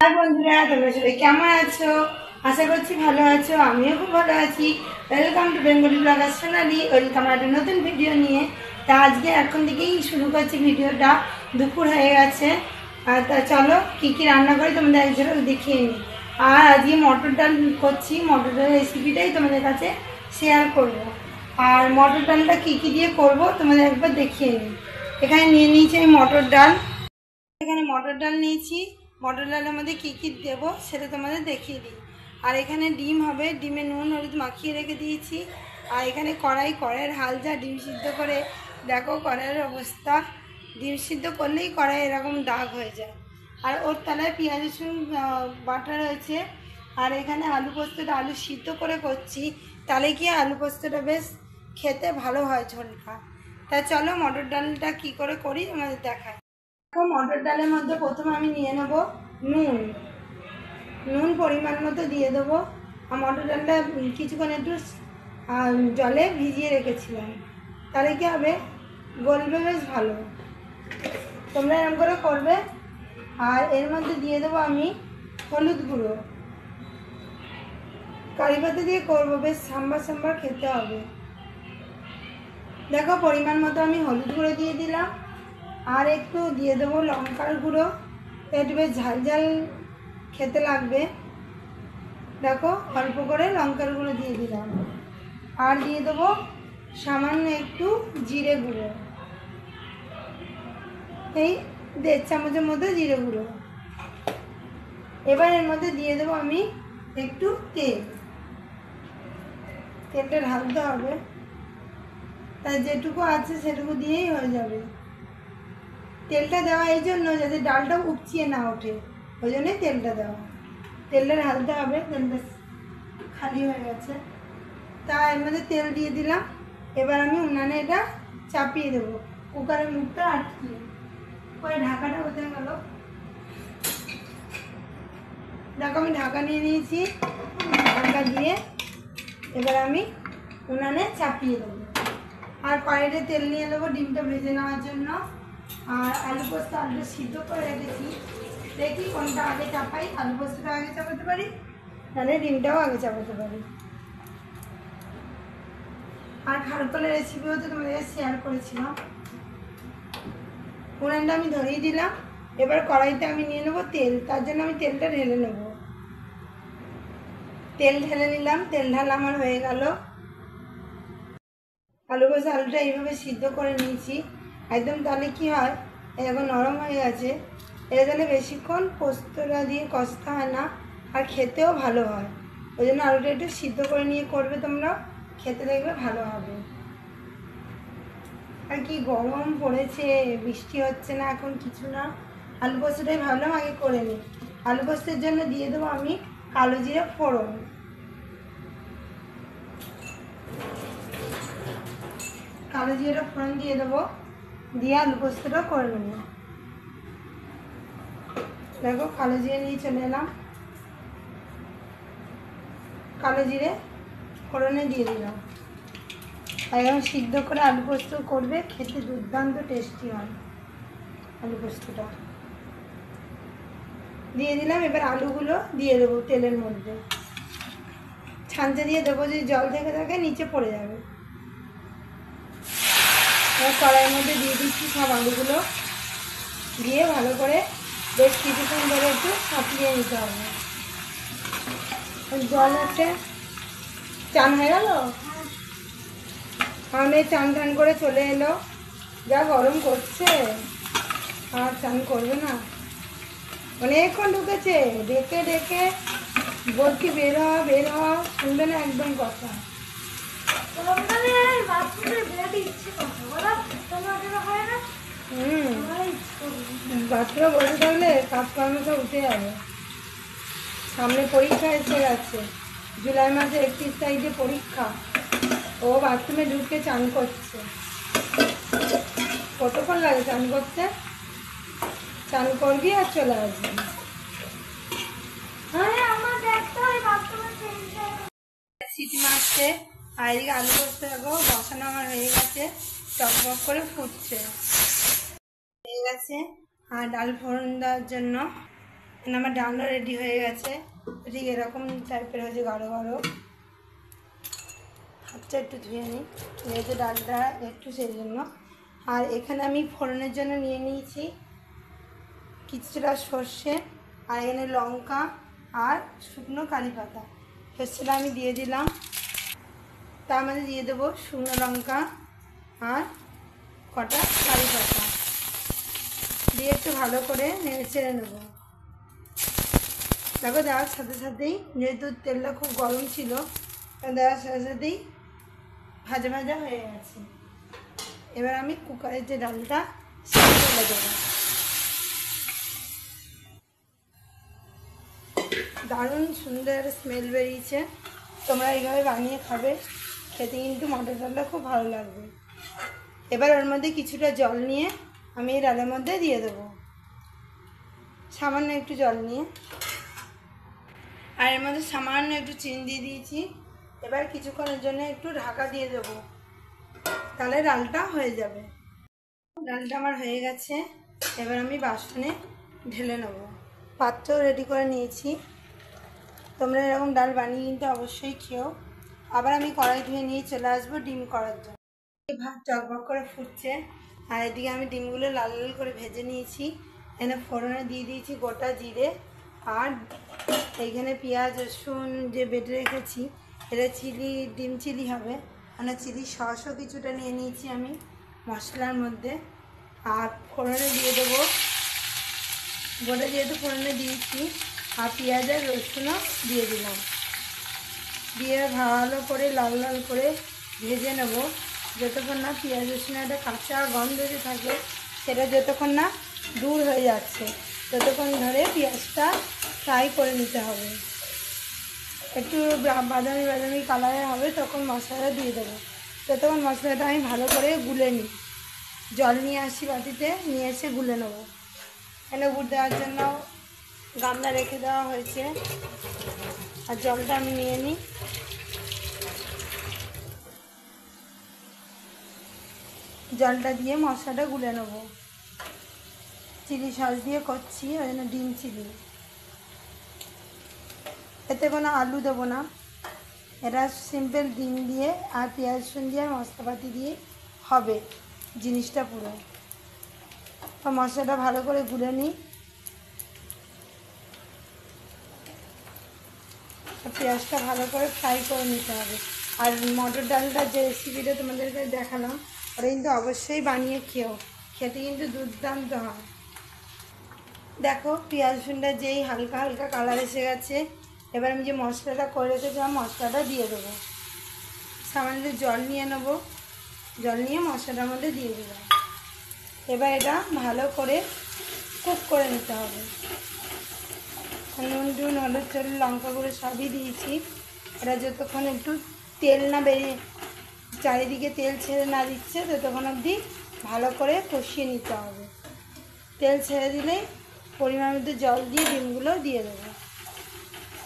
High বন্ধুরা, তোমরা সবাই কেমন আছো? আশা করছি ভালো আছো। আমিও খুব ভালো আছি। Welcome to Bengali blogger Sonali. Welcome একটা নতুন ভিডিও নিয়ে। তা আজকে এখন থেকেই শুরু করছি ভিডিওটা। দুপুর হয়ে গেছে। আর তা চলো কী কী রান্না করি তোমাদের এক ঝলক দেখিয়ে নিই। আর আজকে মটর ডাল করছি। মটর ডালের রেসিপিটাই তোমাদের কাছে শেয়ার করব। আর মটর ডালটা কী কী দিয়ে করব তোমাদের একবার দেখিয়ে নিই। এখানে নিয়ে নিয়েছি আমি মটর ডাল। এখানে মটর ডাল নিয়েছি। মটর ডালের মধ্যে কী কী দেবো সেটা তোমাদের দেখিয়ে দিই। আর এখানে ডিম হবে, ডিমে নুন হলুদ মাখিয়ে রেখে দিয়েছি। আর এখানে কড়াইয়ের হাল যা, ডিম সিদ্ধ করে দেখো কড়াইয়ের অবস্থা। ডিম সিদ্ধ করলেই কড়াই এরকম দাগ হয়ে যায়। আর ওর তলায় পেঁয়াজ রসুন বাটা রয়েছে। আর এখানে আলু পোস্তটা আলু সিদ্ধ করে করছি, তাহলে কি আলু পোস্তটা বেশ খেতে ভালো হয় ঝোলটা। তা চলো মটর ডালটা কী করে করি তোমাদের দেখাই। মটর ডালের মধ্যে প্রথমে আমি নিয়ে নেব নুন পরিমাণ মতো দিয়ে দেবো। আর মটর ডালটা কিছুক্ষণ একটু জলে ভিজিয়ে রেখেছিলাম, তাহলে কি হবে গলবে বেশ ভালো। তোমরা এরকম করে করবে। আর এর মধ্যে দিয়ে দেবো আমি হলুদ গুঁড়ো। কারি পাতা দিয়ে করবো, বেশ সাম্বার সাম্বার খেতে হবে। দেখো পরিমাণ মতো আমি হলুদ গুঁড়ো দিয়ে দিলাম। আর একটু দিয়ে দেবো লঙ্কার গুঁড়ো, একটু বেশ ঝাল ঝাল খেতে লাগবে। দেখো অল্প করে লঙ্কার গুঁড়ো দিয়ে দিলাম। আর দিয়ে দেবো সামান্য একটু জিরে গুঁড়ো, এই 1.5 চামচের মতো জিরে গুঁড়ো। এবার এর মধ্যে দিয়ে দেবো আমি একটু তেলটা ঢালতে হবে। তাই যেটুকু আছে সেটুকু দিয়েই হয়ে যাবে। তেলটা দেওয়া এই জন্য যাতে ডালটা উপচিয়ে না ওঠে, ওই জন্যই তেলটা দেওয়া। তেলটা ঢালতে হবে। তেলটা খালি হয়ে গেছে, তা এর মধ্যে তেল দিয়ে দিলাম। এবার আমি উনানে এটা চাপিয়ে দেবো, কুকারের মুখটা আটকিয়ে। ওই ঢাকাটা কোথায় গেল? দেখো আমি ঢাকা নিয়ে নিয়েছি। ঢাকা দিয়ে এবার আমি উনানে চাপিয়ে দেবো। আর কড়াইতে তেল নিয়ে নেবো ডিমটা ভেজে নেওয়ার জন্য। আর আলু পোস্ত আলুটা সিদ্ধ করে রেখেছি, দেখি কোনটা আগে চাপাই। আলু পোস্তটা আগে চাপাতে পারি, তাহলে ডিমটাও আগে চাপাতে পারি। আর খারকলের রেসিপিও তো তোমাদের শেয়ার করেছিলাম। উনানটা আমি ধরিয়ে দিলাম। এবার কড়াইতে আমি নিয়ে নেবো তেল, তার জন্য আমি তেলটা ঢেলে নেব। তেল ঢেলে নিলাম। তেল ঢালা আমার হয়ে গেল। আলু ভাজা আলুটা এইভাবে সিদ্ধ করে নিয়েছি একদম। তাহলে কি হয়, এরকম নরম হয়ে গেছে। এটা তাহলে বেশিক্ষণ পোস্তটা দিয়ে কষতে হয় না, আর খেতেও ভালো হয়। ওই জন্য আলুটা একটু সিদ্ধ করে নিয়ে করবে তোমরা, খেতে দেখবে ভালো হবে। আর কি গরম পড়েছে, বৃষ্টি হচ্ছে না এখন কিছু না। আলু পোস্তটাই ভাবলাম আগে করে নিই। আলু পোস্তের জন্য দিয়ে দেবো আমি কালো জিরে ফোড়ন। কালো জিরেটা ফোড়ন দিয়ে দেবো, দিয়ে আলু পোস্তটা করে নেবো। দেখো কালো জিরে নিয়ে চলে এলাম। কালো জিরে ফোড়নে দিয়ে দিলাম। আর এখন সিদ্ধ করে আলু পোস্ত করবে, খেতে দুর্দান্ত টেস্টি হয় আলু পোস্তটা। দিয়ে দিলাম। এবার আলুগুলো দিয়ে দেবো তেলের মধ্যে। ছাঁচে দিয়ে দেবো, যে জল থেকে থাকে নিচে পড়ে যাবে। এবার কড়াইয়ের মধ্যে দিয়ে দিচ্ছি সব আলুগুলো। দিয়ে ভালো করে বেশ কিছুক্ষণ ধরে একটু ছাপিয়ে নিতে হবে। জল আছে। চান হয়ে গেল? আমি চান টান করে চলে এলো। যা গরম করছে, আর চান করবে না। অনেকক্ষণ ঢুকেছে, ডেকে ডেকে বলছি বের হ, শুনবে না একদম কথা। বাচ্চারা বসে থাকলে কাজকর্ম সব উঠে যাবে। সামনে পরীক্ষা এসে গেছে, জুলাই মাসে 31 তারিখে পরীক্ষা। ও বাথরুমে ঢুকে চান করছে। কতক্ষণ লাগে চান করতে? চান করবি আর চলে আসবি। সিটি মারছে। আর এদিকে আলু পোস্ত দেখো বসানো আমার হয়ে গেছে, টকবক করে ফুটছে হয়ে গেছে। আর ডাল ফোড়ন দেওয়ার জন্য আমার ডালটা রেডি হয়ে গেছে, ঠিক এরকম টাইপের হয়েছে, গাঢ় গাঢ়। হাতটা একটু ধুয়ে নিই, যেহেতু ডালটা একটু সেই জন্য। আর এখানে আমি ফোড়নের জন্য নিয়ে নিয়েছি কিছুটা সর্ষে, আর এখানে লঙ্কা আর শুকনো কারি পাতা। সর্ষেটা আমি দিয়ে দিলাম, তার মধ্যে দিয়ে দেবো শুকনো লঙ্কা আর কটা কারি পাতা দিয়ে একটু ভালো করে নেড়ে চেড়ে নেবো। দেখো দেওয়ার সাথে সাথেই, যেহেতু তেলটা খুব গরম ছিল, দেওয়ার সাথে সাথেই ভাজা ভাজা হয়ে গেছে। এবার আমি কুকারের যে ডালটা সেটা তুলে দেবো। দারুণ সুন্দর স্মেল বেরিয়েছে, তোমরা এইভাবে বানিয়ে খাবে, খেতে কিন্তু মটর ডালটা খুব ভালো লাগবে। এবার ওর মধ্যে কিছুটা জল নিয়ে আমি এই ডালের মধ্যে দিয়ে দেবো, সামান্য একটু জল নিয়ে। আর এর মধ্যে সামান্য একটু চিনি দিয়ে দিয়েছি। এবার কিছুক্ষণের জন্য একটু ঢাকা দিয়ে দেবো, তাহলে ডালটা হয়ে যাবে। ডালটা আমার হয়ে গেছে, এবার আমি বাসনে ঢেলে নেব। পাত্র রেডি করে নিয়েছি, তোমরা এরকম ডাল বানিয়ে কিন্তু অবশ্যই খেও। আবার আমি কড়াই ধুয়ে নিয়ে চলে আসবো ডিম করার জন্য। ভাত টকবক করে ফুটছে, আর এদিকে আমি ডিমগুলো লাল লাল করে ভেজে নিয়েছি। এখানে ফোড়নে দিয়ে দিয়েছি গোটা জিরে, আর এইখানে পেঁয়াজ রসুন যে বেটে রেখেছি, এটা ডিম চিলি হবে, মানে চিলি সসও কিছুটা নিয়ে নিয়েছি আমি মশলার মধ্যে। আর ফোড়নে দিয়ে দেবো, গোটা যেহেতু ফোড়নে দিয়েছি, আর পেঁয়াজ আর রসুনও দিয়ে দিলাম, দিয়ে ভালো করে লাল লাল করে ভেজে নেব, যতক্ষণ না পেঁয়াজ রসুনের একটা কাঁচা গন্ধ যে থাকে সেটা যতক্ষণ না দূর হয়ে যাচ্ছে, ততক্ষণ ধরে পেঁয়াজটা ফ্রাই করে নিতে হবে। একটু বাদামি বাদামি কালারের হবে তখন মশলাটা দিয়ে দেবো। ততক্ষণ মশলাটা আমি ভালো করে গুলে নিই, জল নিয়ে আসি বাটিতে, নিয়ে এসে গুলে নেবো। এখানে গুড় দেওয়ার জন্য গামলা রেখে দেওয়া হয়েছে, আর জলটা আমি নিয়ে নিই। জলটা দিয়ে মশলাটা গুলে নেব। চিলি সস দিয়ে করছি, ওই জন্য ডিম চিলি, এতে কোনো আলু দেবো না, এটা সিম্পল ডিম দিয়ে আর পেঁয়াজ রসুন দিয়ে আর মশলাপাতি দিয়ে হবে জিনিসটা পুরো। তো মশলাটা ভালো করে গুলে নিই, পেঁয়াজটা ভালো করে ফ্রাই করে নিতে হবে। আর মটর ডালটা যে রেসিপিটা তোমাদেরকে দেখালাম, ওটা কিন্তু অবশ্যই বানিয়ে খেও, খেতে কিন্তু দুর্দান্ত হয়। দেখো পেঁয়াজ রসুনটা যেই হালকা হালকা কালার এসে গেছে, এবার আমি যে মশলাটা করে রেখেছিলাম মশলাটা দিয়ে দেবো। সামান্য জল নিয়ে নেব, জল নিয়ে মশলাটার মধ্যে দিয়ে দিলাম। এবার এটা ভালো করে কুক করে নিতে হবে। নুন টুন হলুদ তেল লঙ্কা গুঁড়ো সবই দিয়েছি। এটা যতক্ষণ একটু তেল না বেরিয়ে চারিদিকে তেল ছেড়ে না দিচ্ছে ততক্ষণ অবধি ভালো করে কষিয়ে নিতে হবে। তেল ছেড়ে দিলেই পরিমাণ মতো জল দিয়ে ডিমগুলো দিয়ে দেবো।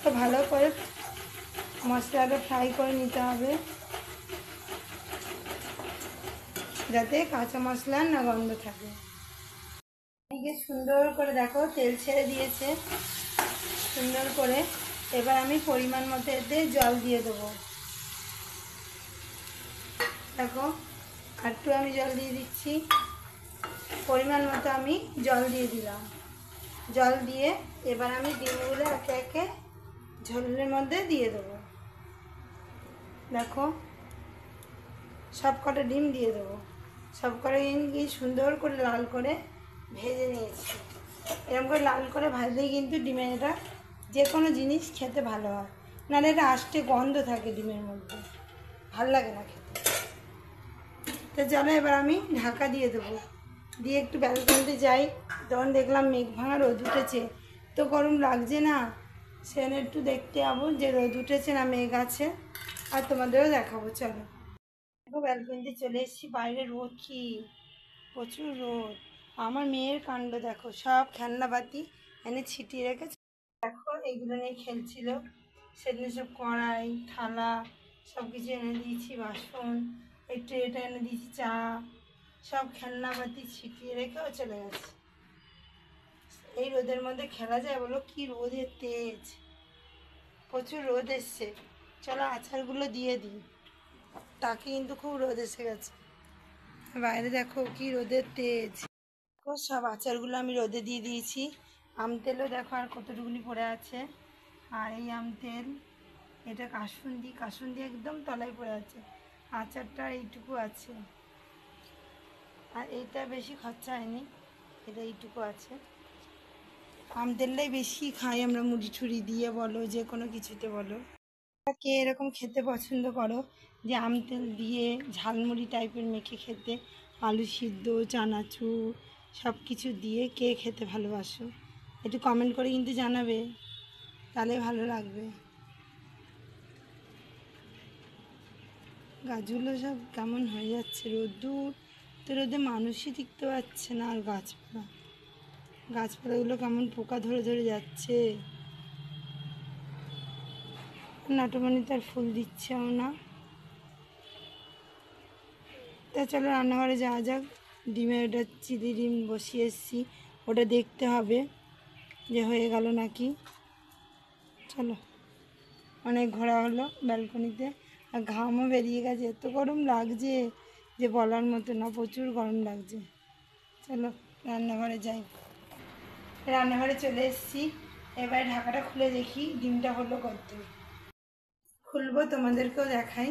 তো ভালো করে মশলাটা ফ্রাই করে নিতে হবে, যাতে কাঁচা মশলার না গন্ধ থাকে। এদিকে সুন্দর করে দেখো তেল ছেড়ে দিয়েছে সুন্দর করে। এবার আমি পরিমাণ মতো এতে জল দিয়ে দেবো। দেখো একটু আমি জল দিয়ে দিচ্ছি, পরিমাণ মতো আমি জল দিয়ে দিলাম। জল দিয়ে এবার আমি ডিমগুলো একে একে ঝোলের মধ্যে দিয়ে দেবো। দেখো সব কটা ডিম দিয়ে দেবো, সব কটা ডিম দিয়ে সুন্দর করে লাল করে ভেজে নিয়েছি। এরকম করে লাল করে ভাজলেই কিন্তু ডিমের এটা যে কোনো জিনিস খেতে ভালো হয়, নাহলে এটা আষ্টে গন্ধ থাকে ডিমের মধ্যে, ভালো লাগে না খেতে। তো চলো এবার আমি ঢাকা দিয়ে দেবো, দিয়ে একটু ব্যালকনিতে যাই, তখন দেখলাম মেঘ ভাঙা রোদ উঠেছে, তো গরম লাগছে না, সেখানে একটু দেখতে যাবো যে রোদ উঠেছে না মেঘ আছে, আর তোমাদেরও দেখাবো। চলো দেখো ব্যালকনিতে চলে এসেছি, বাইরে রোদ কি প্রচুর রোদ। আমার মেয়ের কাণ্ড দেখো, সব খেলনাবাতি এনে ছিটিয়ে রেখেছে। দেখো এইগুলো নিয়ে খেলছিল, সেদিন সব কড়াই থালা সব কিছু এনে দিয়েছি, বাসন এই ট্রেটা এনে দিয়েছি, চা, সব খেলনাবাতি ছিটিয়ে রেখেও চলে গেছে। এই রোদের মধ্যে খেলা যায় বলো? কি রোদের তেজ, প্রচুর রোদ এসছে। চলো আচারগুলো দিয়ে দিই, তাকে কিন্তু খুব রোদ এসে গেছে। বাইরে দেখো কি রোদের তেজ। সব আচারগুলো আমি রোদে দিয়ে দিয়েছি। আম তেলও দেখো আর কতটুকুনি পড়ে আছে। আর এই আম তেল, এটা কাসুন্দি একদম তলায় পড়ে আছে। আচারটা এইটুকু আছে, আর এইটা বেশি খরচা হয়নি, এটা এইটুকু আছে। আম তেলটাই বেশি খাই আমরা মুড়ি ঠুড়ি দিয়ে বলো, যে কোনো কিছুতে বলো। কে এরকম খেতে পছন্দ করো যে আম তেল দিয়ে ঝালমুড়ি টাইপের মেখে খেতে, আলু সিদ্ধ, চানাচুর সব কিছু দিয়ে কে খেতে ভালোবাসো? একটু কমেন্ট করে কিন্তু জানাবে, তাহলে ভালো লাগবে। গাছগুলো সব কেমন হয়ে যাচ্ছে, রোদ্দুর তো রোদে মানুষই টিকতে পারছে না। আর গাছপালাগুলো কেমন পোকা ধরে ধরে যাচ্ছে। নাটুমণি তার ফুল দিচ্ছেও না। তা চলো রান্নাঘরে যাওয়া যাক। ডিমের ওটা চিলি ডিম বসিয়ে এসেছি, ওটা দেখতে হবে যে হয়ে গেল নাকি। চলো, অনেক ঘোরা হলো ব্যালকনিতে, আর ঘামও বেরিয়ে গেছে, এত গরম লাগছে যে বলার মতো না, প্রচুর গরম লাগছে। চলো রান্নাঘরে যাই। রান্নাঘরে চলে এসেছি, এবার ঢাকাটা খুলে দেখি ডিমটা হলো কত। খুলবো তোমাদেরকেও দেখাই।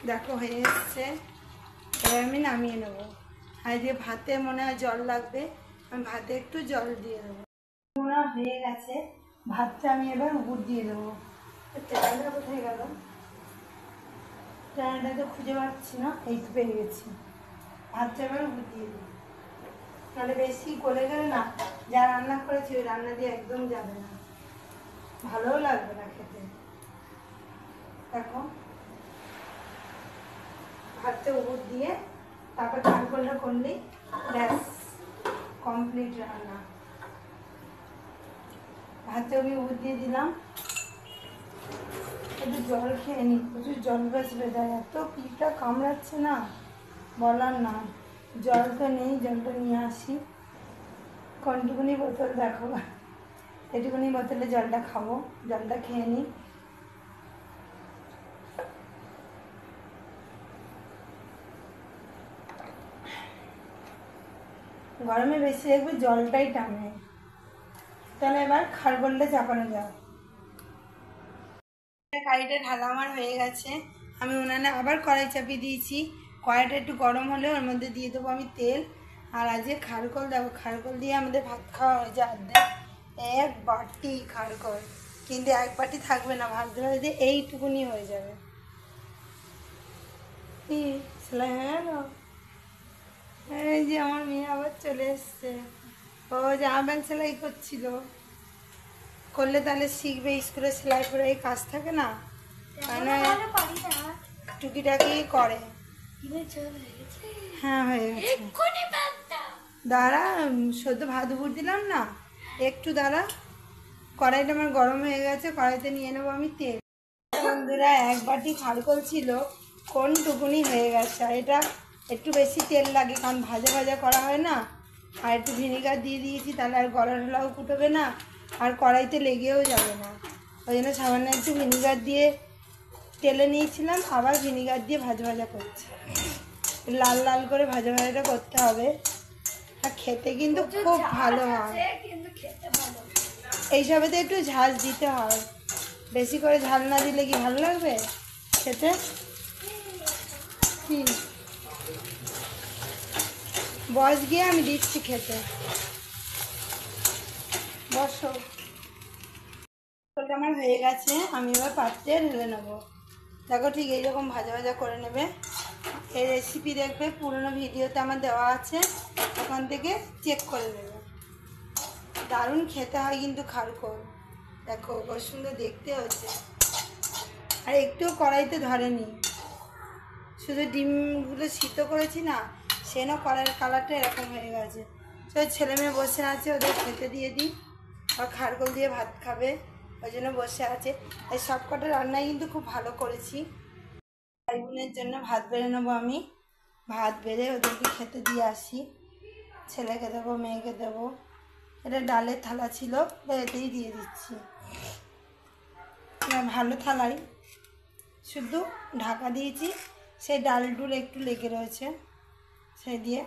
দেখো হয়ে এসছে, এবার আমি নামিয়ে নেবো। আর যে ভাতে মনে হয় জল লাগবে, আমি ভাতে একটু জল দিয়ে দেবো। মনে হয়ে গেছে, ভাতটা আমি এবার উপর দিয়ে দেবো। ট্যাংরাটা কোথায় গেল? ট্যাংরাটা তো খুঁজে পাচ্ছি না, এই তো পেয়ে গেছি। ভাতটা এবার উপর দিয়ে দেবো, নাহলে বেশি গলে গেলে না, যা রান্না করেছি ওই রান্না দিয়ে একদম যাবে না, ভালোও লাগবে না খেতে। দেখো ভাতটা উপর দিয়ে তারপর চারকোলটা করলেই ব্যাস কমপ্লিট রান্না। ভাতটা আমি উপর দিয়ে দিলাম, একটু জল খেয়ে নিই, প্রচুর জল বেসবে যায়, এত পিঠটা কামড়াচ্ছে না বলার না। জলটা নেই, জলটা নিয়ে আসি। কোনটুকুনি বোতল দেখো, এটুকুনি বোতলে জলটা খাবো, জলটা খেয়ে নিই। গরমে বেশি দেখবে জলটাই টানে। তাহলে এবার খারগোলটা চাপানো যাক। কড়াইটা ঢালা আমার হয়ে গেছে, আমি উনানে আবার কড়াই চাপিয়ে দিয়েছি। কড়াইটা একটু গরম হলে ওর মধ্যে দিয়ে দেবো আমি তেল। আর আজকে খারকোল দেবো, খারকোল দিয়ে আমাদের ভাত খাওয়া হয়ে যায় অর্ধেক। এক বাটি খারকোল, কিন্তু এক বাটি থাকবে না, ভাত ধরে দিয়ে এইটুকুনি হয়ে যাবে। কি সেলাই হয়ে গেল? এই যে আমার মেয়ে আবার চলে এসছে, ও জামা প্যান্ট সেলাই করছিল। করলে তাহলে শিখবে, স্কুলে সেলাই করে এই কাজ থাকে না, মানে টুকিটাকি করে। হ্যাঁ হয়ে গেছে, দাঁড়া, সদ্য ভাত উপর দিলাম না, একটু দাঁড়া। কড়াইটা আমার গরম হয়ে গেছে, কড়াইতে নিয়ে নেবো আমি তেল। বন্ধুরা এক বাটি খারকোল ছিল, কোন টুকুনি হয়ে গেছে। আর এটা একটু বেশি তেল লাগে, কারণ ভাজা ভাজা করা হয় না। আর একটু ভিনেগার দিয়ে দিয়েছি, তাহলে আর গলা ঢোলাও কুটবে না, আর কড়াইতে লেগেও যাবে না। ওই জন্য সামান্য একটু ভিনেগার দিয়ে তেলে নিয়েছিলাম, আবার ভিনেগার দিয়ে ভাজা ভাজা করছি। লাল লাল করে ভাজা ভাজাটা করতে হবে, আর খেতে কিন্তু খুব ভালো হয়। এইসবেতে একটু ঝাঁজ দিতে হয়, বেশি করে ঝাল না দিলে কি ভালো লাগবে খেতে? কি বস গিয়ে আমি দিচ্ছি খেতে, বসো। আমার হয়ে গেছে, আমি এবার পাত্রে ঢেলে নেবো। দেখো ঠিক এইরকম ভাজা ভাজা করে নেবে। এই রেসিপি দেখবে পুরনো ভিডিওতে আমার দেওয়া আছে, ওখান থেকে চেক করে নেবে। দারুণ খেতে হয় কিন্তু খারকোল, দেখো কত সুন্দর দেখতে হচ্ছে। আর একটুও কড়াইতে ধরেনি, শুধু ডিমগুলো সিদ্ধ করেছি না, সেন কড়াইয়ের কালারটা এরকম হয়ে গেছে। তো ছেলে মেয়ে বসে আছে, ওদের খেতে দিয়ে দিই, আর খারকোল দিয়ে ভাত খাবে, ওই জন্য বসে আছে। এই সব কটা রান্নাই কিন্তু খুব ভালো করেছি। ভাই বোনের জন্য ভাত বেড়ে নেবো আমি, ভাত বেড়ে ওদেরকে খেতে দিয়ে আসি। ছেলেকে দেবো, মেয়েকে দেবো, এটা ডালের থালা ছিল, এতেই দিয়ে দিচ্ছি। ভালো থালাই, শুধু ঢাকা দিয়েছি, সেই ডালডুল একটু লেগে রয়েছে, সেই দিয়ে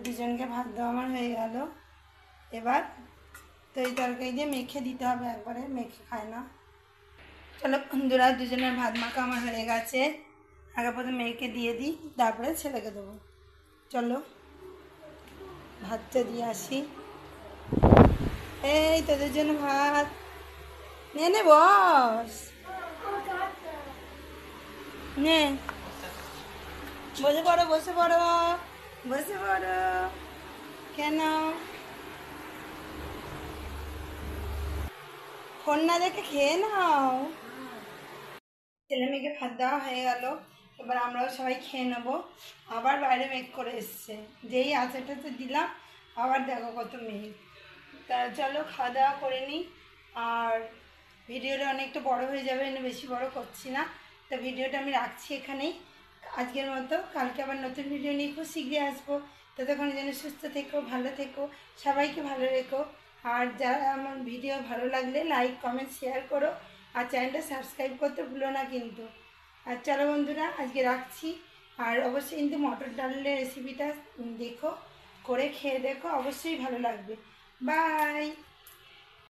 দুজনকে ভাত দেওয়া আমার হয়ে গেল। এবার তো এই তরকারি দিয়ে মেখে দিতে হবে, একবারে মেখে খায় না। চলো বন্ধুরা, দুজনের ভাত মাখা আমার হয়ে গেছে। আগে প্রথমে মেয়েকে দিয়ে দিই, তারপরে ছেলেকে দেবো। চলো ভাতটা দিয়ে আসি। এই তোদের জন্য ভাত নে, নে বস, নে বসে পড়ো, বসে পড়ো, বসে পড়ো। কেন ফোন না দেখে খেয়ে নাও। ছেলে মেয়েকে ভাত দেওয়া হয়ে গেল, এবার আমরাও সবাই খেয়ে নেবো। আবার বাইরে মেঘ করে এসছে, যেই আচারটাতে দিলাম আবার দেখো কত মেঘ। তা চলো খাওয়া দাওয়া করে নিই। আর ভিডিওটা অনেকটা বড় হয়ে যাবে, বেশি বড় করছি না। তো ভিডিওটা আমি রাখছি এখানেই আজকের মতো। কালকে আবার নতুন ভিডিও নিয়ে খুব শীঘ্রই আসবো। ততক্ষণ যেন সুস্থ থেকো, ভালো থেকো, সবাইকে ভালো রেখো। আর যারা আমার ভিডিও ভালো লাগলে লাইক কমেন্ট শেয়ার করো, আর চ্যানেলটা সাবস্ক্রাইব করতে ভুলো না কিন্তু। আর চলো বন্ধুরা, আজকে রাখছি। আর অবশ্যই কিন্তু মটর ডালের রেসিপিটা দেখো, করে খেয়ে দেখো, অবশ্যই ভালো লাগবে। বাই।